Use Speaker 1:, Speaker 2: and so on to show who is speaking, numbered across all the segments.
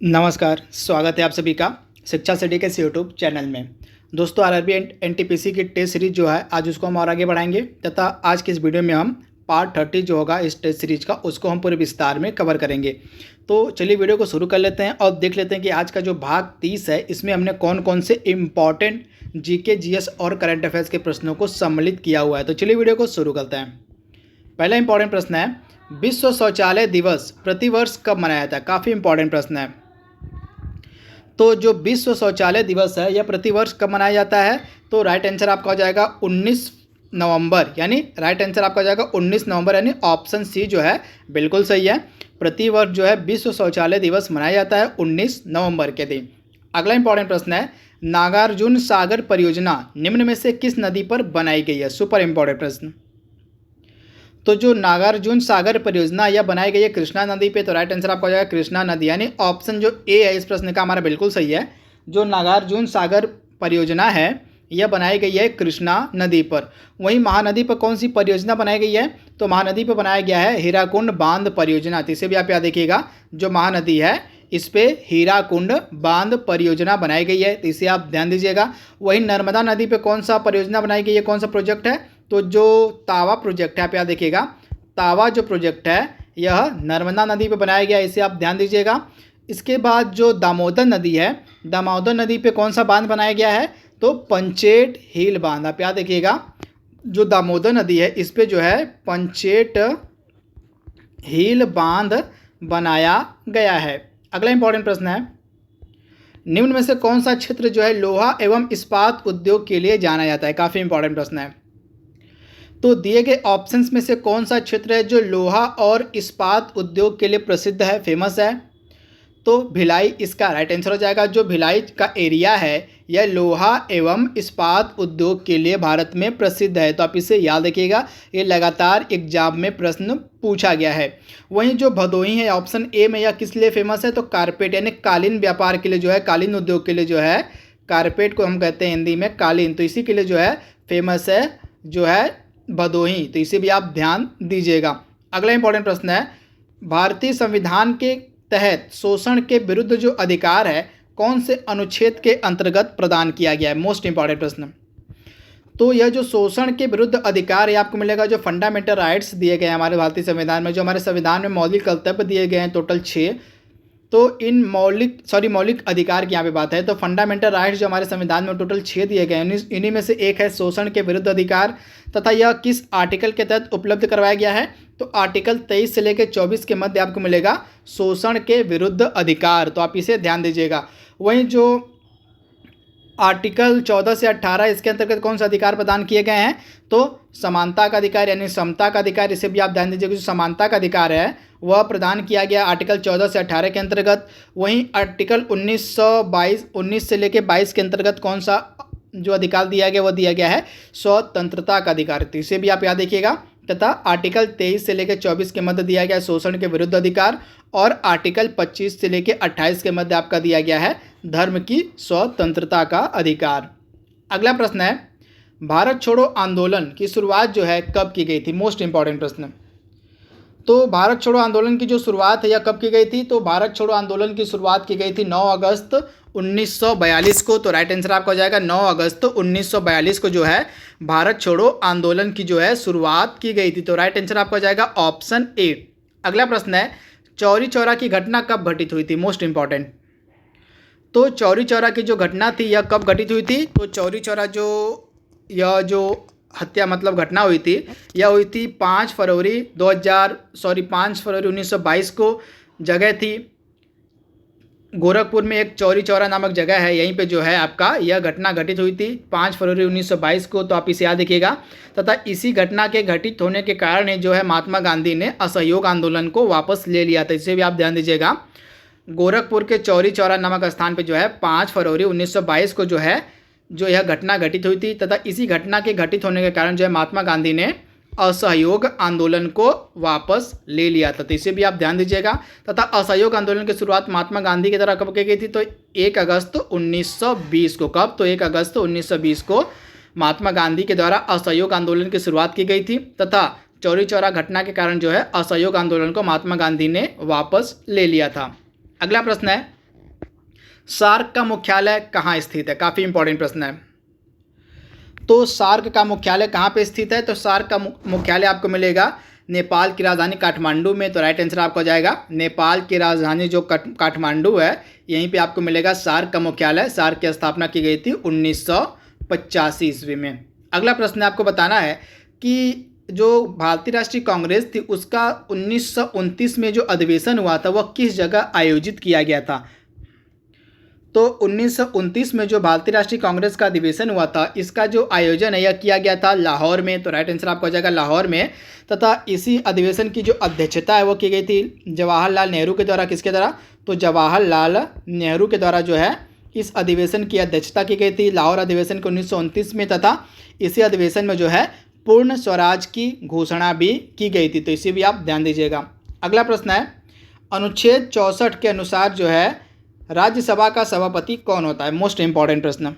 Speaker 1: नमस्कार, स्वागत है आप सभी का शिक्षा सिटी के यूट्यूब चैनल में। दोस्तों, आरआरबी एनटीपीसी की टेस्ट सीरीज जो है आज उसको हम और आगे बढ़ाएंगे तथा आज की इस वीडियो में हम पार्ट 30 जो होगा इस टेस्ट सीरीज का उसको हम पूरे विस्तार में कवर करेंगे। तो चलिए वीडियो को शुरू कर लेते हैं और देख लेते हैं कि आज का जो भाग 30 है इसमें हमने कौन कौन से इम्पॉर्टेंट जीके, जीएस और करंट अफेयर्स के प्रश्नों को सम्मिलित किया हुआ है। तो चलिए वीडियो को शुरू करते हैं। पहला इंपॉर्टेंट प्रश्न है, विश्व शौचालय दिवस प्रतिवर्ष कब मनाया जाता है? काफ़ी इंपॉर्टेंट प्रश्न है। तो जो विश्व शौचालय दिवस है यह प्रतिवर्ष कब मनाया जाता है? तो राइट आंसर आपका हो जाएगा 19 नवंबर, यानी राइट आंसर आपका हो जाएगा 19 नवंबर, यानी ऑप्शन सी जो है बिल्कुल सही है। प्रतिवर्ष जो है विश्व शौचालय दिवस मनाया जाता है 19 नवंबर के दिन। अगला इंपॉर्टेंट प्रश्न है, नागार्जुन सागर परियोजना निम्न में से किस नदी पर बनाई गई है? सुपर इंपॉर्टेंट प्रश्न। तो जो नागार्जुन सागर परियोजना यह बनाई गई है कृष्णा नदी पे, तो राइट आंसर आपका हो जाएगा कृष्णा नदी, यानी ऑप्शन जो ए है इस प्रश्न का हमारा बिल्कुल सही है। जो नागार्जुन सागर परियोजना है यह बनाई गई है कृष्णा नदी पर। वहीं महानदी पर कौन सी परियोजना बनाई गई है? तो महानदी पर बनाया गया है हीराकुंड बांध परियोजना। तो इसे भी आप याद देखिएगा, जो महानदी है इस पे हीराकुंड बांध परियोजना बनाई गई है, तो इसे आप ध्यान दीजिएगा। वहीं नर्मदा नदी पे कौन सा परियोजना बनाई गई है, कौन सा प्रोजेक्ट है? तो जो तावा प्रोजेक्ट है, आप याद देखिएगा, तावा जो प्रोजेक्ट है यह नर्मदा नदी पे बनाया गया है, इसे आप ध्यान दीजिएगा। इसके बाद जो दामोदर नदी है, दामोदर नदी पे कौन सा बांध बनाया गया है? तो पंचेट हिल बांध। आप याद देखिएगा, जो दामोदर नदी है इस पे जो है पंचेट हिल बांध बनाया गया है। अगला इंपॉर्टेंट प्रश्न है, निम्न में से कौन सा क्षेत्र जो है लोहा एवं इस्पात उद्योग के लिए जाना जाता है? काफ़ी इंपॉर्टेंट प्रश्न है। तो दिए गए ऑप्शंस में से कौन सा क्षेत्र है जो लोहा और इस्पात उद्योग के लिए प्रसिद्ध है, फेमस है? तो भिलाई इसका राइट आंसर हो जाएगा। जो भिलाई का एरिया है यह लोहा एवं इस्पात उद्योग के लिए भारत में प्रसिद्ध है, तो आप इसे याद रखिएगा, ये लगातार एग्जाम में प्रश्न पूछा गया है। वहीं जो भदोही है ऑप्शन ए में, यह किस लिए फेमस है? तो कारपेट, यानी कालीन व्यापार के लिए जो है, कालीन उद्योग के लिए जो है, कारपेट को हम कहते हैं हिंदी में कालीन, तो इसी के लिए जो है फेमस है जो है भदोही, तो इसे भी आप ध्यान दीजिएगा। अगला इंपॉर्टेंट प्रश्न है, भारतीय संविधान के तहत शोषण के विरुद्ध जो अधिकार है कौन से अनुच्छेद के अंतर्गत प्रदान किया गया है? मोस्ट इंपॉर्टेंट प्रश्न। तो यह जो शोषण के विरुद्ध अधिकार है आपको मिलेगा जो फंडामेंटल राइट्स दिए गए हैं हमारे भारतीय संविधान में, जो हमारे संविधान में मौलिक कर्तव्य दिए गए हैं टोटल 6। तो इन मौलिक अधिकार की यहाँ पे बात है, तो फंडामेंटल राइट्स जो हमारे संविधान में टोटल 6 दिए गए हैं, इन्हीं में से एक है शोषण के विरुद्ध अधिकार, तथा यह किस आर्टिकल के तहत उपलब्ध करवाया गया है? तो आर्टिकल 23 से लेकर 24 के मध्य आपको मिलेगा शोषण के विरुद्ध अधिकार, तो आप इसे ध्यान दीजिएगा। वहीं जो आर्टिकल 14 से 18 इसके अंतर्गत कौन सा अधिकार प्रदान किए गए हैं? तो समानता का अधिकार, यानी समता का अधिकार, इसे भी आप ध्यान दीजिएगा। जो समानता का अधिकार है वह प्रदान किया गया आर्टिकल 14 से 18 के अंतर्गत। वहीं आर्टिकल 19 से लेकर 22 के अंतर्गत कौन सा जो अधिकार दिया गया वह दिया गया है स्वतंत्रता का अधिकार, तो इसे भी आप याद रखिएगा। तथा आर्टिकल 23 से लेकर 24 के मध्य दिया गया शोषण के विरुद्ध अधिकार, और आर्टिकल 25 से लेकर 28 के मध्य आपका दिया गया है धर्म की स्वतंत्रता का अधिकार। अगला प्रश्न है, भारत छोड़ो आंदोलन की शुरुआत जो है कब की गई थी? मोस्ट इंपॉर्टेंट प्रश्न। तो भारत छोड़ो आंदोलन की जो शुरुआत है यह कब की गई थी? तो भारत छोड़ो आंदोलन की शुरुआत की गई थी 9 अगस्त 1942 को, तो राइट आंसर आपका हो जाएगा 9 अगस्त 1942 को जो है भारत छोड़ो आंदोलन की जो है शुरुआत की गई थी, तो राइट आंसर आपका हो जाएगा ऑप्शन ए। अगला प्रश्न है, चौरी चौरा की घटना कब घटित हुई थी? Most important. तो चौरी चौरा की जो घटना थी यह कब घटित हुई थी? तो चौरी चौरा जो हत्या मतलब घटना हुई थी यह हुई थी 5 फरवरी 1922 को। जगह थी गोरखपुर में, एक चौरी चौरा नामक जगह है, यहीं पे जो है आपका यह घटना घटित हुई थी 5 फरवरी 1922 को, तो आप इसे याद रखिएगा। तथा इसी घटना के घटित होने के कारण ही जो है महात्मा गांधी ने असहयोग आंदोलन को वापस ले लिया था, इसे भी आप ध्यान दीजिएगा। गोरखपुर के चौरी चौरा नामक स्थान पर जो है 5 फरवरी 1922 को जो यह घटना घटित हुई थी, तथा इसी घटना के घटित होने के कारण जो है महात्मा गांधी ने असहयोग आंदोलन को वापस ले लिया था, तो इसे भी आप ध्यान दीजिएगा। तथा असहयोग आंदोलन की शुरुआत महात्मा गांधी के द्वारा कब की गई थी? तो 1 अगस्त 1920 को। कब? तो 1 अगस्त 1920 को महात्मा गांधी के द्वारा असहयोग आंदोलन की शुरुआत की गई थी, तथा चौरी चौरा घटना के कारण जो है असहयोग आंदोलन को महात्मा गांधी ने वापस ले लिया था। अगला प्रश्न है, सार्क का मुख्यालय कहाँ स्थित है? काफ़ी इंपॉर्टेंट प्रश्न है। तो सार्क का मुख्यालय कहाँ पे स्थित है? तो सार्क का मुख्यालय आपको मिलेगा नेपाल की राजधानी काठमांडू में। तो राइट आंसर आपका हो जाएगा नेपाल की राजधानी जो काठमांडू है, यहीं पे आपको मिलेगा सार्क का मुख्यालय। सार्क की स्थापना की गई थी 1985 ईस्वी में। अगला प्रश्न आपको बताना है कि जो भारतीय राष्ट्रीय कांग्रेस थी उसका 1929 में जो अधिवेशन हुआ था वह किस जगह आयोजित किया गया था? तो 1929 में जो भारतीय राष्ट्रीय कांग्रेस का अधिवेशन हुआ था, इसका जो आयोजन है यह किया गया था लाहौर में। तो राइट आंसर आपका हो जाएगा लाहौर में। तथा इसी अधिवेशन की जो अध्यक्षता है वो की गई थी जवाहरलाल नेहरू के द्वारा। किसके द्वारा? तो जवाहरलाल नेहरू के द्वारा जो है इस अधिवेशन की अध्यक्षता की गई थी लाहौर अधिवेशन के 1929 में। तथा इसी अधिवेशन में जो है पूर्ण स्वराज की घोषणा भी की गई थी। तो इसे भी आप ध्यान दीजिएगा। अगला प्रश्न है, अनुच्छेद 64 के अनुसार जो है राज्यसभा का सभापति कौन होता है? मोस्ट इंपॉर्टेंट प्रश्न।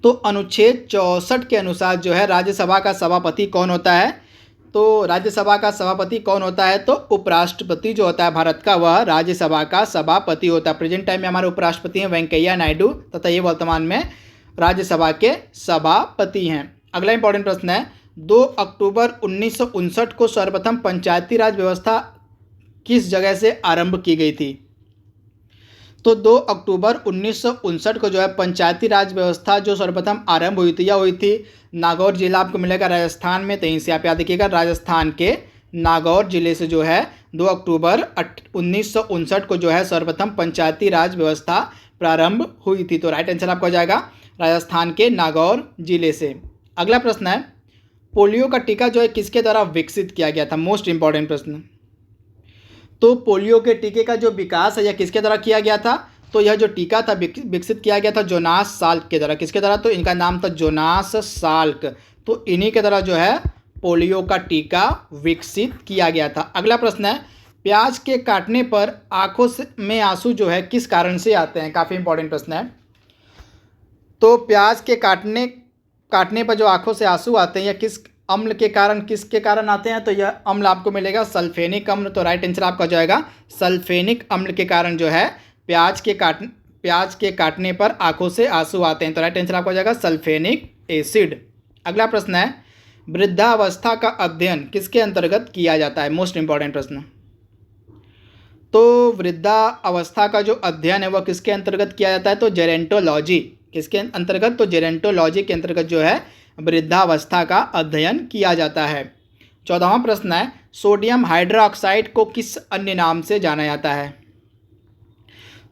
Speaker 1: तो अनुच्छेद 64 के अनुसार जो है राज्यसभा का सभापति कौन होता है? तो राज्यसभा का सभापति कौन होता है? तो उपराष्ट्रपति जो होता है भारत का, वह राज्यसभा का सभापति होता है। प्रेजेंट टाइम में हमारे उपराष्ट्रपति हैं वेंकैया नायडू, तथा ये वर्तमान में राज्यसभा के सभापति हैं। अगला इंपॉर्टेंट प्रश्न है, 2 अक्टूबर 1959 को सर्वप्रथम पंचायती राज व्यवस्था किस जगह से आरंभ की गई थी? तो 2 अक्टूबर 1959 को जो है पंचायती राज व्यवस्था जो सर्वप्रथम आरंभ हुई थी, यह हुई थी नागौर जिला आपको मिलेगा राजस्थान में। तो यहीं से आप याद रखिएगा, राजस्थान के नागौर जिले से जो है 2 अक्टूबर 1959 को जो है सर्वप्रथम पंचायती राज व्यवस्था प्रारंभ हुई थी। तो राइट आंसर आपका हो जाएगा राजस्थान के नागौर जिले से। अगला प्रश्न है, पोलियो का टीका जो है किसके द्वारा विकसित किया गया था? मोस्ट इंपॉर्टेंट प्रश्न। तो पोलियो के टीके का जो विकास है यह किसके द्वारा किया गया था? तो यह जो टीका था विकसित किया गया था जोनास साल्क के द्वारा। किसके द्वारा? तो इनका नाम था जोनास साल्क। तो इन्हीं के द्वारा जो है पोलियो का टीका विकसित किया गया था। अगला प्रश्न है, प्याज के काटने पर आंखों में आंसू जो है किस कारण से आते हैं? काफ़ी इंपॉर्टेंट प्रश्न है। तो प्याज के काटने पर जो आंखों से आंसू आते हैं यह किस अम्ल के कारण, किसके कारण आते हैं? तो यह अम्ल आपको मिलेगा सल्फेनिक अम्ल। तो राइट आंसर आपका हो जाएगा सल्फेनिक अम्ल के कारण जो है प्याज के काटने पर आंखों से आंसू आते हैं। तो राइट आंसर आपका हो जाएगा सल्फेनिक एसिड। अगला प्रश्न है, वृद्धावस्था का अध्ययन किसके अंतर्गत किया जाता है? मोस्ट इंपॉर्टेंट प्रश्न। तो वृद्धावस्था का जो अध्ययन है वह किसके अंतर्गत किया जाता है? तो जेरेंटोलॉजी। किसके अंतर्गत? तो जेरेंटोलॉजी के अंतर्गत जो है वृद्धावस्था का अध्ययन किया जाता है। 14वां प्रश्न है, सोडियम हाइड्रोक्साइड को किस अन्य नाम से जाना जाता है?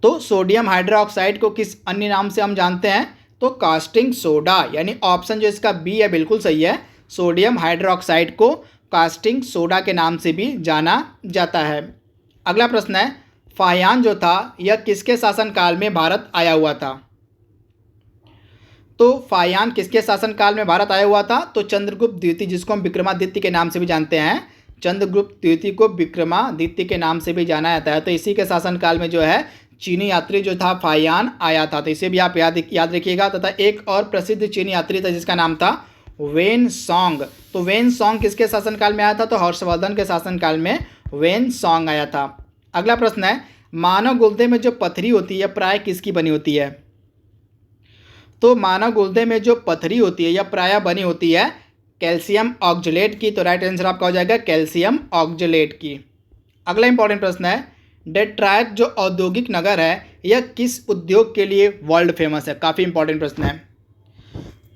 Speaker 1: तो सोडियम हाइड्रोक्साइड को किस अन्य नाम से हम जानते हैं? तो कास्टिंग सोडा, यानी ऑप्शन जो इसका बी है बिल्कुल सही है। सोडियम हाइड्रोक्साइड को कास्टिंग सोडा के नाम से भी जाना जाता है। अगला प्रश्न है, फाहियान जो था यह किसके शासनकाल में भारत आया हुआ था? तो फाहियान किसके शासनकाल में भारत आया हुआ था? तो चंद्रगुप्त द्वितीय, जिसको हम विक्रमादित्य के नाम से भी जानते हैं। चंद्रगुप्त द्वितीय को विक्रमादित्य के नाम से भी जाना जाता है। तो इसी के शासनकाल में जो है चीनी यात्री जो था फाहियान आया था। तो इसे भी आप याद रखिएगा। तथा एक और प्रसिद्ध चीनी यात्री था जिसका नाम था वेन सॉन्ग। तो वेन सॉन्ग किसके शासनकाल में आया था? तो हर्षवर्धन के शासनकाल में वेन सॉन्ग आया था। अगला प्रश्न है, मानव गुर्दे में जो पथरी होती है प्राय किसकी बनी होती है? तो मानव गुर्दे में जो पथरी होती है यह प्रायः बनी होती है कैल्शियम ऑक्जेलेट की। तो राइट आंसर आपका हो जाएगा कैल्शियम ऑक्जेलेट की। अगला इंपॉर्टेंट प्रश्न है, डेट्रॉयट जो औद्योगिक नगर है यह किस उद्योग के लिए वर्ल्ड फेमस है? काफ़ी इंपॉर्टेंट प्रश्न है।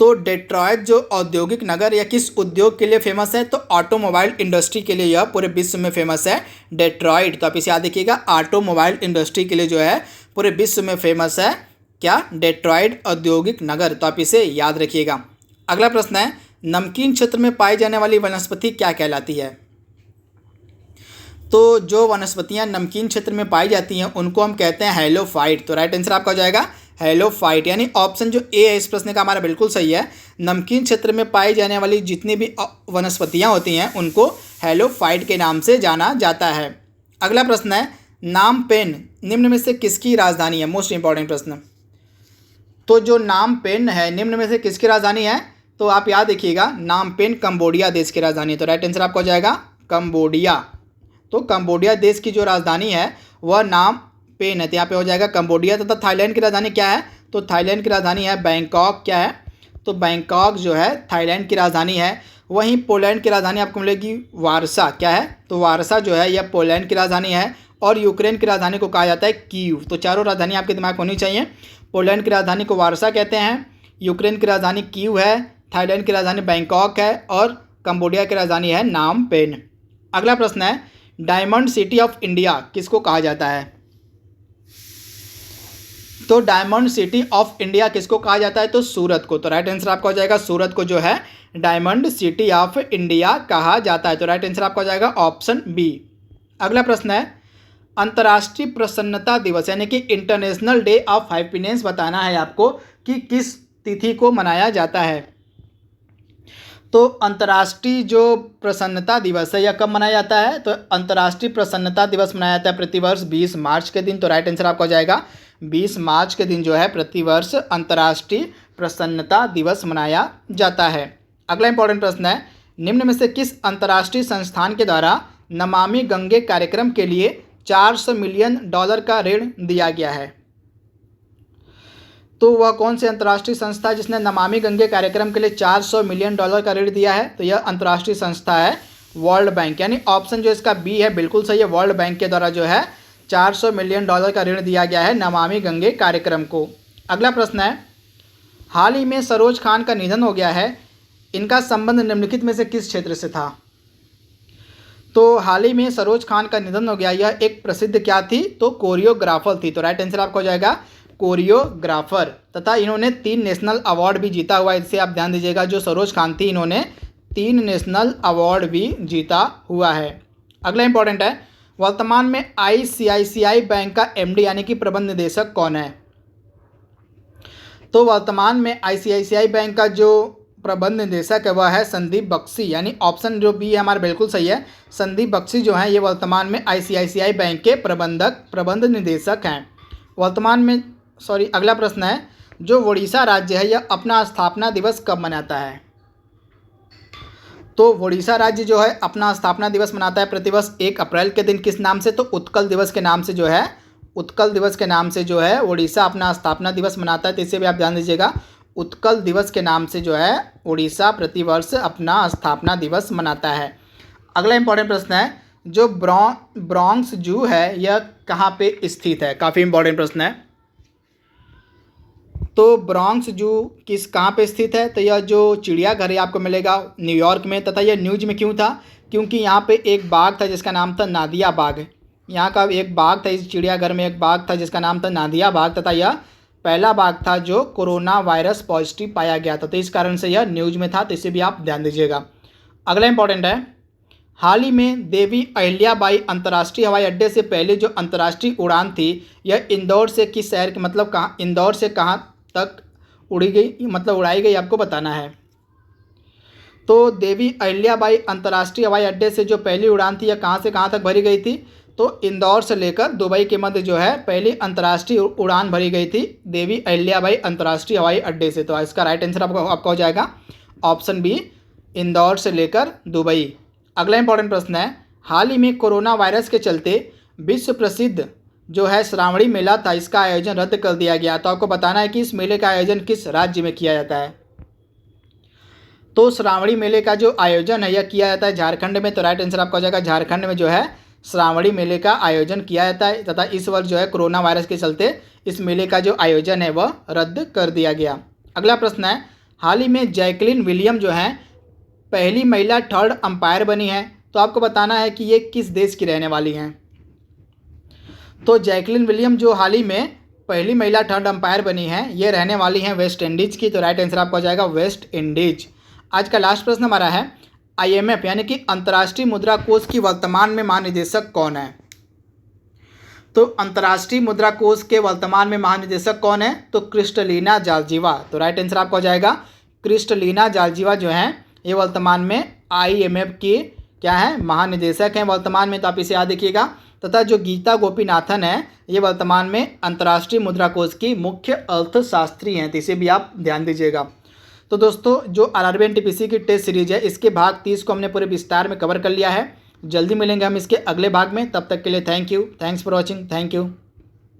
Speaker 1: तो डेट्रॉयट जो औद्योगिक नगर यह किस उद्योग के लिए फेमस है? तो ऑटोमोबाइल इंडस्ट्री के लिए यह पूरे विश्व में फेमस है डेट्रॉयट। तो आप इसे याद रखिएगा, ऑटोमोबाइल इंडस्ट्री के लिए जो है पूरे विश्व में फेमस है क्या? डेट्रॉयट औद्योगिक नगर। तो आप इसे याद रखिएगा। अगला प्रश्न है, नमकीन क्षेत्र में पाई जाने वाली वनस्पति क्या कहलाती है? तो जो वनस्पतियां नमकीन क्षेत्र में पाई जाती हैं उनको हम कहते हैं हेलोफाइट। तो राइट आंसर आपका हो जाएगा हेलोफाइट, यानी ऑप्शन जो ए है इस प्रश्न का हमारा बिल्कुल सही है। नमकीन क्षेत्र में पाई जाने वाली जितनी भी वनस्पतियां होती हैं उनको हेलोफाइट के नाम से जाना जाता है। अगला प्रश्न है, नाम पेन निम्न में से किसकी राजधानी है? मोस्ट इंपॉर्टेंट प्रश्न। तो जो नाम पेन है निम्न में से किसकी राजधानी है? तो आप याद रखिएगा, नाम पेन कंबोडिया देश की राजधानी है। तो राइट आंसर आपका हो जाएगा कंबोडिया। तो कंबोडिया देश की जो राजधानी है वह नाम पेन है, तो यहाँ पे हो जाएगा कंबोडिया। तथा थाईलैंड की राजधानी क्या है? तो थाईलैंड की राजधानी है बैंकॉक। क्या है? तो बैंकॉक जो है थाईलैंड की राजधानी है। वहीं पोलैंड की राजधानी आपको मिलेगी वारसा। क्या है? तो वारसा जो है यह पोलैंड की राजधानी है। और यूक्रेन की राजधानी को कहा जाता है कीव। तो चारों राजधानी आपके दिमाग में होनी चाहिए। पोलैंड की राजधानी को वारसा कहते हैं, यूक्रेन की राजधानी कीव है, थाईलैंड की राजधानी बैंकॉक है और कंबोडिया की राजधानी है नाम पेन। अगला प्रश्न है, डायमंड सिटी ऑफ इंडिया किसको कहा जाता है? तो डायमंड सिटी ऑफ इंडिया किसको कहा जाता है? तो सूरत को। तो राइट आंसर आपका हो जाएगा सूरत को जो है डायमंड सिटी ऑफ इंडिया कहा जाता है। तो राइट आंसर आपका हो जाएगा ऑप्शन बी। अगला प्रश्न है, अंतर्राष्ट्रीय प्रसन्नता दिवस यानी कि इंटरनेशनल डे ऑफ हैप्पीनेस बताना है आपको कि किस तिथि को मनाया जाता है। तो अंतर्राष्ट्रीय जो प्रसन्नता दिवस है यह कब मनाया जाता है? तो अंतर्राष्ट्रीय प्रसन्नता दिवस मनाया जाता है प्रतिवर्ष 20 मार्च के दिन। तो राइट आंसर आपका हो जाएगा 20 मार्च के दिन जो है प्रतिवर्ष अंतर्राष्ट्रीय प्रसन्नता दिवस मनाया जाता है। अगला इंपॉर्टेंट प्रश्न है, निम्न में से किस अंतर्राष्ट्रीय संस्थान के द्वारा नमामि गंगे कार्यक्रम के लिए $400 मिलियन का ऋण दिया गया है? तो वह कौन सी अंतर्राष्ट्रीय संस्था है जिसने नमामि गंगे कार्यक्रम के लिए $400 मिलियन का ऋण दिया है? तो यह अंतर्राष्ट्रीय संस्था है वर्ल्ड बैंक। यानी ऑप्शन जो इसका बी है बिल्कुल सही है। वर्ल्ड बैंक के द्वारा जो है $400 मिलियन का ऋण दिया गया है नमामि गंगे कार्यक्रम को। अगला प्रश्न है, हाल ही में सरोज खान का निधन हो गया है, इनका संबंध निम्नलिखित में से किस क्षेत्र से था? तो हाल ही में सरोज खान का निधन हो गया, यह एक प्रसिद्ध क्या थी? तो कोरियोग्राफर थी। तो राइट आंसर आपका हो जाएगा कोरियोग्राफर। तथा इन्होंने 3 नेशनल अवार्ड भी जीता हुआ है, इससे आप ध्यान दीजिएगा। जो सरोज खान थी इन्होंने 3 नेशनल अवार्ड भी जीता हुआ है। अगला इंपॉर्टेंट है, वर्तमान में ICICI बैंक का MD यानी कि प्रबंध निदेशक कौन है? तो वर्तमान में ICICI बैंक का जो प्रबंध निदेशक है वह है संदीप बख्शी। यानी ऑप्शन जो बी है हमारा बिल्कुल सही है। संदीप बख्शी जो है ये वर्तमान में ICICI बैंक के प्रबंध निदेशक हैं वर्तमान में। अगला प्रश्न है, जो ओडिशा राज्य है यह अपना स्थापना दिवस कब मनाता है? तो ओडिशा राज्य जो है अपना स्थापना दिवस मनाता है प्रतिवर्ष 1 अप्रैल के दिन। किस नाम से? तो उत्कल दिवस के नाम से जो है, उत्कल दिवस के नाम से जो है ओडिशा अपना स्थापना दिवस मनाता है। तो इसे भी आप ध्यान दीजिएगा, उत्कल दिवस के नाम से जो है ओडिशा प्रतिवर्ष अपना स्थापना दिवस मनाता है। अगला इंपॉर्टेंट प्रश्न है, जो ब्रॉन्क्स जू है यह कहाँ पे स्थित है? काफ़ी इंपॉर्टेंट प्रश्न है। तो ब्रॉन्क्स जू कहाँ पे स्थित है? तो यह जो चिड़ियाघर है आपको मिलेगा न्यूयॉर्क में। तथा यह न्यूज में क्यों था? क्योंकि यहाँ पे एक बाघ था जिसका नाम था नादिया बाघ। यहाँ का एक बाघ था, इस चिड़ियाघर में एक बाघ था जिसका नाम था नादिया बाघ। तथा यह पहला बाघ था जो कोरोना वायरस पॉजिटिव पाया गया था। तो इस कारण से यह न्यूज में था, तो इसे भी आप ध्यान दीजिएगा। अगला इंपॉर्टेंट है, हाल ही में देवी अहिल्याबाई अंतर्राष्ट्रीय हवाई अड्डे से पहले जो अंतर्राष्ट्रीय उड़ान थी यह इंदौर से किस शहर के मतलब कहाँ, इंदौर से कहाँ तक उड़ी गई मतलब उड़ाई गई आपको बताना है। तो देवी अहिल्याबाई अंतर्राष्ट्रीय हवाई अड्डे से जो पहली उड़ान थी यह कहाँ से कहाँ तक भरी गई थी? तो इंदौर से लेकर दुबई के मध्य जो है पहली अंतर्राष्ट्रीय उड़ान भरी गई थी देवी अहिल्याबाई अंतर्राष्ट्रीय हवाई अड्डे से। तो इसका राइट आंसर आपका हो जाएगा ऑप्शन बी, इंदौर से लेकर दुबई। अगला इंपॉर्टेंट प्रश्न है, हाल ही में कोरोना वायरस के चलते विश्व प्रसिद्ध जो है श्रावणी मेला था इसका आयोजन रद्द कर दिया गया। तो आपको बताना है कि इस मेले का आयोजन किस राज्य में किया जाता है? तो श्रावणी मेले का जो आयोजन है यह किया जाता है झारखंड में। तो राइट आंसर आपका हो जाएगा झारखंड में जो है श्रावणी मेले का आयोजन किया जाता है। तथा इस वर्ष जो है कोरोना वायरस के चलते इस मेले का जो आयोजन है वह रद्द कर दिया गया। अगला प्रश्न है, हाल ही में जैकलिन विलियम जो है पहली महिला 3rd अंपायर बनी है। तो आपको बताना है कि ये किस देश की रहने वाली हैं? तो जैकलिन विलियम जो हाल ही में पहली महिला 3rd अंपायर बनी है ये रहने वाली हैं वेस्ट इंडीज़ की। तो राइट आंसर आपका हो जाएगा वेस्ट इंडीज। आज का लास्ट प्रश्न हमारा है, IMF यानी कि अंतर्राष्ट्रीय मुद्रा कोष की वर्तमान में महानिदेशक कौन है? तो अंतर्राष्ट्रीय मुद्रा कोष के वर्तमान में महानिदेशक कौन है? तो क्रिस्टलिना जॉर्जिवा। तो राइट आंसर आपका हो जाएगा क्रिस्टलिना जॉर्जिवा जो है ये वर्तमान में IMF की क्या है महानिदेशक हैं वर्तमान में। तो आप इसे याद रखिएगा। तथा जो गीता गोपीनाथन है ये वर्तमान में अंतर्राष्ट्रीय मुद्रा कोष की मुख्य अर्थशास्त्री हैं। तो इसे भी आप ध्यान दीजिएगा। तो दोस्तों जो RRB NTPC की टेस्ट सीरीज है इसके भाग 30 को हमने पूरे विस्तार में कवर कर लिया है। जल्दी मिलेंगे हम इसके अगले भाग में, तब तक के लिए thank you, thanks for watching, thank you.